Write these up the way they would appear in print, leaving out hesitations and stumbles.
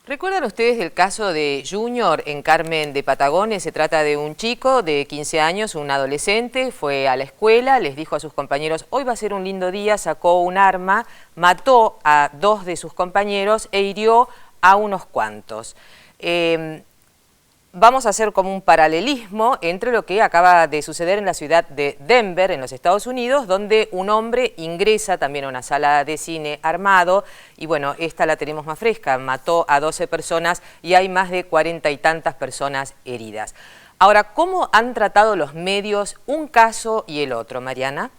¿Recuerdan ustedes el caso de Junior en Carmen de Patagones? Se trata de un chico de 15 años, un adolescente, fue a la escuela, les dijo a sus compañeros, hoy va a ser un lindo día, sacó un arma, mató a 2 de sus compañeros e hirió a unos cuantos. Vamos a hacer como un paralelismo entre lo que acaba de suceder en la ciudad de Denver, en los Estados Unidos, donde un hombre ingresa también a una sala de cine armado, y bueno, esta la tenemos más fresca, mató a 12 personas y hay más de 40 y tantas personas heridas. Ahora, ¿cómo han tratado los medios un caso y el otro, Mariana?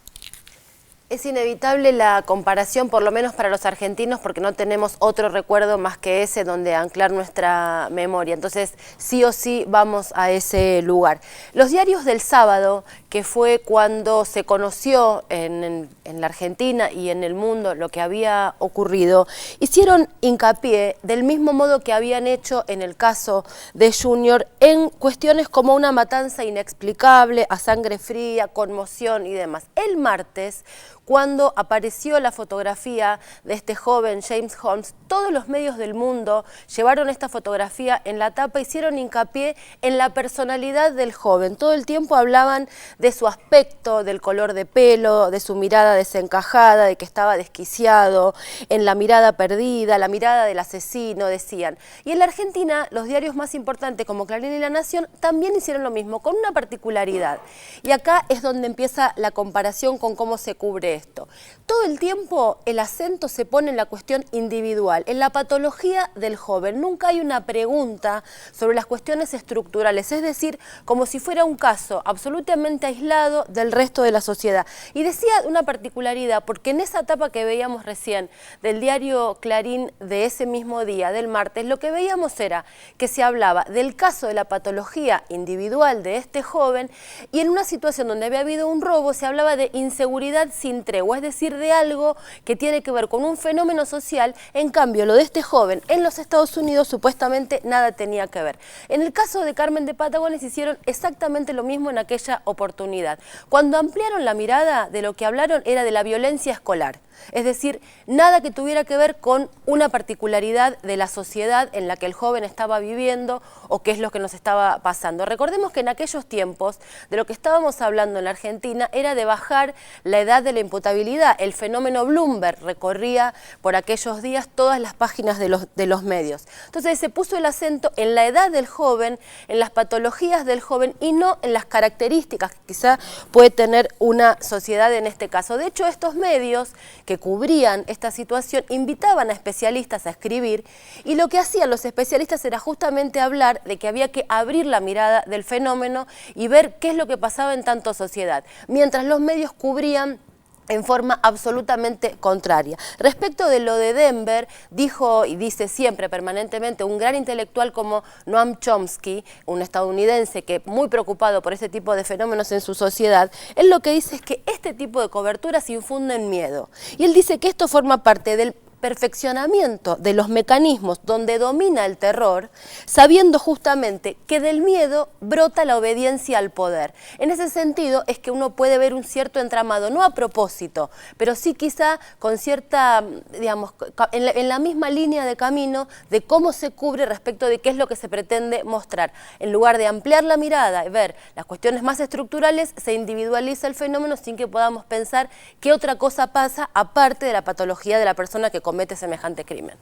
Es inevitable la comparación, por lo menos para los argentinos, porque no tenemos otro recuerdo más que ese donde anclar nuestra memoria. Entonces, sí o sí vamos a ese lugar. Los diarios del sábado, que fue cuando se conoció en la Argentina y en el mundo lo que había ocurrido, hicieron hincapié, del mismo modo que habían hecho en el caso de Junior, en cuestiones como una matanza inexplicable, a sangre fría, conmoción y demás. El martes, cuando apareció la fotografía de este joven James Holmes, todos los medios del mundo llevaron esta fotografía en la tapa, hicieron hincapié en la personalidad del joven. Todo el tiempo hablaban de su aspecto, del color de pelo, de su mirada desencajada, de que estaba desquiciado, en la mirada perdida, la mirada del asesino, decían. Y en la Argentina, los diarios más importantes como Clarín y La Nación también hicieron lo mismo, con una particularidad. Y acá es donde empieza la comparación con cómo se cubre esto. Todo el tiempo el acento se pone en la cuestión individual, en la patología del joven. Nunca hay una pregunta sobre las cuestiones estructurales, es decir, como si fuera un caso absolutamente aislado del resto de la sociedad. Y decía una particularidad, porque en esa etapa que veíamos recién del diario Clarín de ese mismo día, del martes, lo que veíamos era que se hablaba del caso de la patología individual de este joven, y en una situación donde había habido un robo se hablaba de inseguridad sin tregua, es decir, de algo que tiene que ver con un fenómeno social. En cambio, lo de este joven en los Estados Unidos supuestamente nada tenía que ver. En el caso de Carmen de Patagones hicieron exactamente lo mismo en aquella oportunidad. Cuando ampliaron la mirada, de lo que hablaron era de la violencia escolar. Es decir, nada que tuviera que ver con una particularidad de la sociedad en la que el joven estaba viviendo o qué es lo que nos estaba pasando. Recordemos que en aquellos tiempos de lo que estábamos hablando en la Argentina era de bajar la edad de la imputabilidad. El fenómeno Bloomberg recorría por aquellos días todas las páginas de los medios. Entonces se puso el acento en la edad del joven, en las patologías del joven y no en las características que quizá puede tener una sociedad en este caso. De hecho, estos medios que cubrían esta situación invitaban a especialistas a escribir, y lo que hacían los especialistas era justamente hablar de que había que abrir la mirada del fenómeno y ver qué es lo que pasaba en tanto sociedad, mientras los medios cubrían en forma absolutamente contraria. Respecto de lo de Denver, dijo y dice siempre permanentemente un gran intelectual como Noam Chomsky, un estadounidense que muy preocupado por este tipo de fenómenos en su sociedad, él lo que dice es que este tipo de coberturas infunden miedo. Y él dice que esto forma parte del perfeccionamiento de los mecanismos donde domina el terror, sabiendo justamente que del miedo brota la obediencia al poder. En ese sentido es que uno puede ver un cierto entramado, no a propósito, pero sí quizá con cierta, digamos, en la misma línea de camino de cómo se cubre respecto de qué es lo que se pretende mostrar. En lugar de ampliar la mirada y ver las cuestiones más estructurales, se individualiza el fenómeno sin que podamos pensar qué otra cosa pasa aparte de la patología de la persona que comete semejante crimen.